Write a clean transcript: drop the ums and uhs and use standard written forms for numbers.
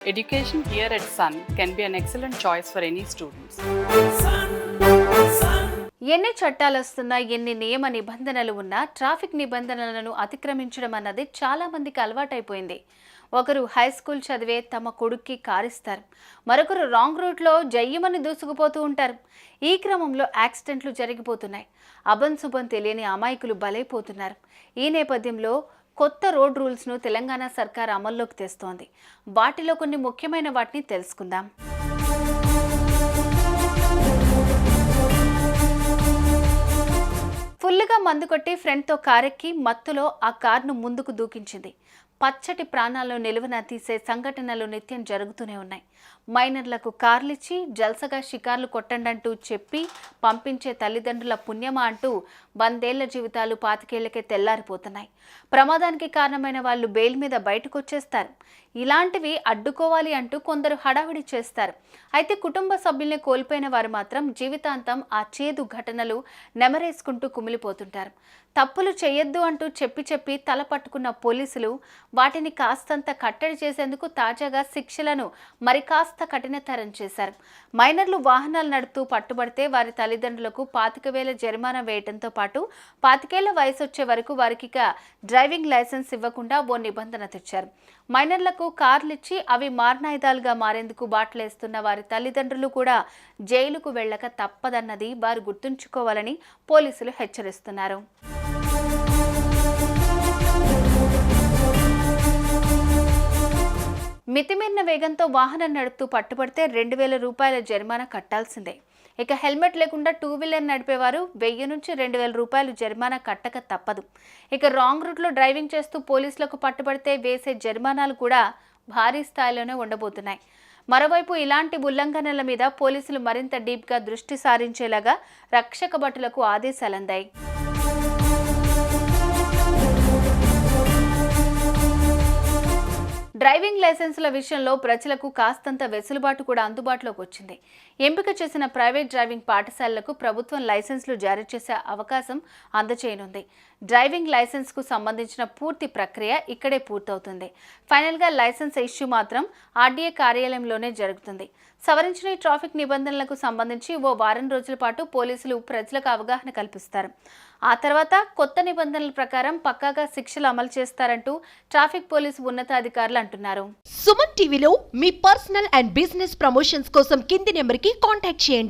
Education here at Sun can be an excellent choice for any students. ఎన్ని చట్టాలు వస్తున్నా ఎన్ని నియమ నిబంధనలు ఉన్నా ట్రాఫిక్ నిబంధనలను అతిక్రమించడం అన్నది చాలా మందికి అలవాటైపోయింది. ఒకరు హై స్కూల్ చదివే తమ కొడుక్కి కారిస్తారు, మరొకరు రాంగ్ రూట్లో జయ్యమని దూసుకుపోతూ ఉంటారు. ఈ క్రమంలో యాక్సిడెంట్లు జరిగిపోతున్నాయి. అభంశుభం తెలియని అమాయకులు బలైపోతున్నారు. ఈ నేపథ్యంలో కొత్త రోడ్ రూల్స్ను తెలంగాణ సర్కార్ అమల్లోకి తెస్తోంది. వాటిలో కొన్ని ముఖ్యమైన వాటిని తెలుసుకుందాం. ఫుల్గా మందు కొట్టి ఫ్రెండ్తో కారెక్కి మత్తులో ఆ కార్ను ముందుకు దూకించింది. పచ్చటి ప్రాణాలను నిలువన తీసే సంఘటనలు నిత్యం జరుగుతూనే ఉన్నాయి. మైనర్లకు కార్లిచ్చి జల్సగా షికార్లు కొట్టండంటూ చెప్పి పంపించే తల్లిదండ్రుల పుణ్యమా అంటూ 100 ఏళ్ల జీవితాలు 25 ఏళ్లకే తెల్లారిపోతున్నాయి. ప్రమాదానికి కారణమైన వాళ్ళు బెయిల్ మీద బయటకు వచ్చేస్తారు. ఇలాంటివి అడ్డుకోవాలి అంటూ కొందరు హడావిడి చేస్తారు. అయితే కుటుంబ సభ్యుల్ని కోల్పోయిన వారు మాత్రం జీవితాంతం ఆ చేదు ఘటనలు నెమరేసుకుంటూ కుమిలిపోతుంటారు. తప్పులు చేయొద్దు అంటూ చెప్పి తల పట్టుకున్న పోలీసులు వాటిని కాస్తంత కట్టడి చేసేందుకు తాజాగా శిక్షలను మరి కాస్త కఠినతరం చేశారు. మైనర్లు వాహనాలు నడుపుతూ పట్టుబడితే వారి తల్లిదండ్రులకు 25,000 జరిమానా వేయడంతో పాటు 25 ఏళ్ల వయసు వచ్చే వరకు వారికి డ్రైవింగ్ లైసెన్స్ ఇవ్వకుండా ఓ నిబంధన తెచ్చారు. మైనర్లకు కార్లిచ్చి అవి మారణాయుధాలుగా మారేందుకు బాటలేస్తున్న వారి తల్లిదండ్రులు కూడా జైలుకు వెళ్ళక తప్పదన్నది వారు గుర్తుంచుకోవాలని పోలీసులు హెచ్చరిస్తున్నారు. మితిమీరిన వేగంతో వాహనం నడుపుతూ పట్టుబడితే 2,000 రూపాయల జరిమానా కట్టాల్సిందే. ఇక హెల్మెట్ లేకుండా 2 వీలర్ నడిపేవారు 1000 నుంచి 2,000 రూపాయలు జరిమానా కట్టక తప్పదు. ఇక రాంగ్ రూట్లో డ్రైవింగ్ చేస్తూ పోలీసులకు పట్టుబడితే వేసే జరిమానాలు కూడా భారీ స్థాయిలోనే ఉండబోతున్నాయి. మరోవైపు ఇలాంటి ఉల్లంఘనల మీద పోలీసులు మరింత డీప్గా దృష్టి సారించేలాగా రక్షక భటులకు ఆదేశాలందాయి. డ్రైవింగ్ లైసెన్సుల విషయంలో ప్రజలకు కాస్తంత వెసులుబాటు కూడా అందుబాటులోకి వచ్చింది. ఎంపిక చేసిన ప్రైవేట్ డ్రైవింగ్ పాఠశాలలకు ప్రభుత్వం లైసెన్సులు జారీ చేసే అవకాశం అందజేయనుంది. డ్రైవింగ్ లైసెన్స్కు సంబంధించిన పూర్తి ప్రక్రియ ఇక్కడే పూర్తవుతుంది. ఫైనల్గా లైసెన్స్ ఇష్యూ మాత్రం ఆర్డీఏ కార్యాలయంలోనే జరుగుతుంది. సవరించిన ట్రాఫిక్ నిబంధనలకు సంబంధించి ఓ వారం రోజుల పాటు పోలీసులు ప్రజలకు అవగాహన కల్పిస్తారు. ఆ తర్వాత కొత్త నిబంధనల ప్రకారం పక్కాగా శిక్షలు అమలు చేస్తారంటూ ట్రాఫిక్ పోలీసు ఉన్నతాధికారులు అంటున్నారు. సుమన్ టీవీలో మీ పర్సనల్ అండ్ బిజినెస్ ప్రమోషన్స్ కోసం కింది నెంబర్కి కాంటాక్ట్ చేయండి.